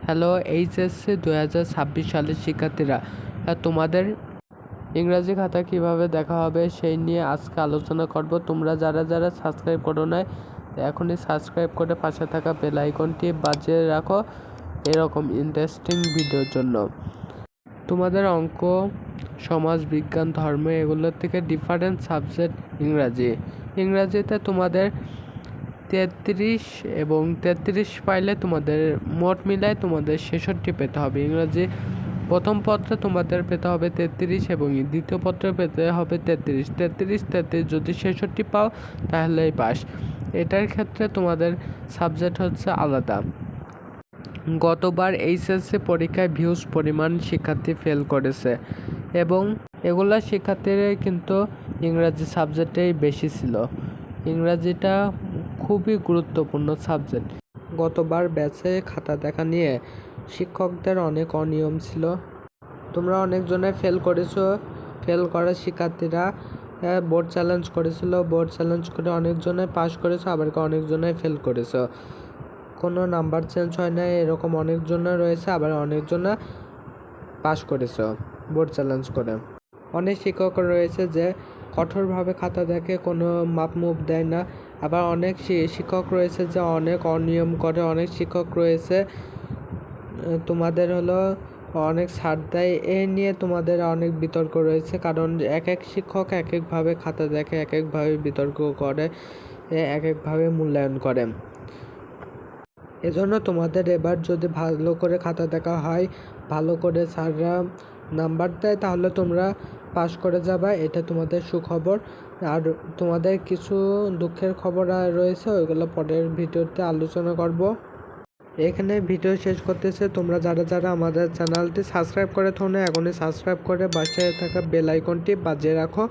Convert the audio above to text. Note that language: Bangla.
হ্যালো এইচএসসি 2026 সালের শিক্ষার্থীরা, তোমাদের ইংরাজি খাতা কিভাবে দেখা হবে সেই নিয়ে আজকে আলোচনা করব। তোমরা যারা যারা সাবস্ক্রাইব করো নাই এখনই সাবস্ক্রাইব করে পাশে থাকা বেল আইকনটি বাজিয়ে রাখো এরকম ইন্টারেস্টিং ভিডিওর জন্য। তোমাদের অঙ্ক, সমাজ বিজ্ঞান, ধর্ম এগুলোর থেকে ডিফারেন্ট সাবজেক্ট ইংরাজিতে তোমাদের 33 এবং 33 পাইলে তোমাদের মোট মিলায় তোমাদের 66 পেতে হবে। ইংরাজি প্রথম পত্রে তোমাদের পেতে হবে 33 এবং দ্বিতীয় পত্রে পেতে হবে 33 যদি 66 পাও তাহলেই পাস। এটার ক্ষেত্রে তোমাদের সাবজেক্ট হচ্ছে আলাদা। গতবার এইচএসসি পরীক্ষায় ভিউজ পরিমাণ শিক্ষার্থী ফেল করেছে এবং এগুলা শিক্ষার্থীরা কিন্তু ইংরাজি সাবজেক্টেই বেশি ছিল। ইংরাজিটা খুবই গুরুত্বপূর্ণ সাবজেক্ট। গতবার ব্যাচে খাতা দেখা নিয়ে শিক্ষকদের অনেক অনিয়ম ছিল। তোমরা অনেকজনে ফেল করেছো। ফেল করা শিক্ষার্থীরা বোর্ড চ্যালেঞ্জ করেছিল, বোর্ড চ্যালেঞ্জ করে অনেকজনে পাস করেছো, আবার অনেকজনে ফেল করেছো। কোনো নাম্বার চেঞ্জ হয় না, এরকম অনেকজনে রয়েছে, আবার অনেকজনে পাস করেছো বোর্ড চ্যালেঞ্জ করে। অনেক শিক্ষক রয়েছে যে কঠোরভাবে খাতা দেখে, কোনো মাপমুপ দেয় না। আবার অনেক শিক্ষক রয়েছে যে অনেক অনিয়ম করে। অনেক শিক্ষক রয়েছে তোমাদের অনেক ছাড় দেয়। এ নিয়ে তোমাদের অনেক বিতর্ক রয়েছে, কারণ এক এক শিক্ষক এক একভাবে খাতা দেখে, এক একভাবে বিতর্ক করে, এক একভাবে মূল্যায়ন করে। এজন্য তোমাদের এবার যদি ভালো করে খাতা দেখা হয়, ভালো করে স্যাররা নাম্বার দেয়, তাহলে তোমরা পাস করে যাবা। এটা তোমাদের সুখবর। আর তোমাদের কিছু দুঃখের খবর রয়েছে, ওইগুলো পরের ভিডিওতে আলোচনা করব। এখানে ভিডিও শেষ করতেছে। তোমরা যারা যারা আমাদের চ্যানেলটি সাবস্ক্রাইব করে থাকো না, এখনই সাবস্ক্রাইব করে পাশে থাকা বেল আইকনটি বাজিয়ে রাখো।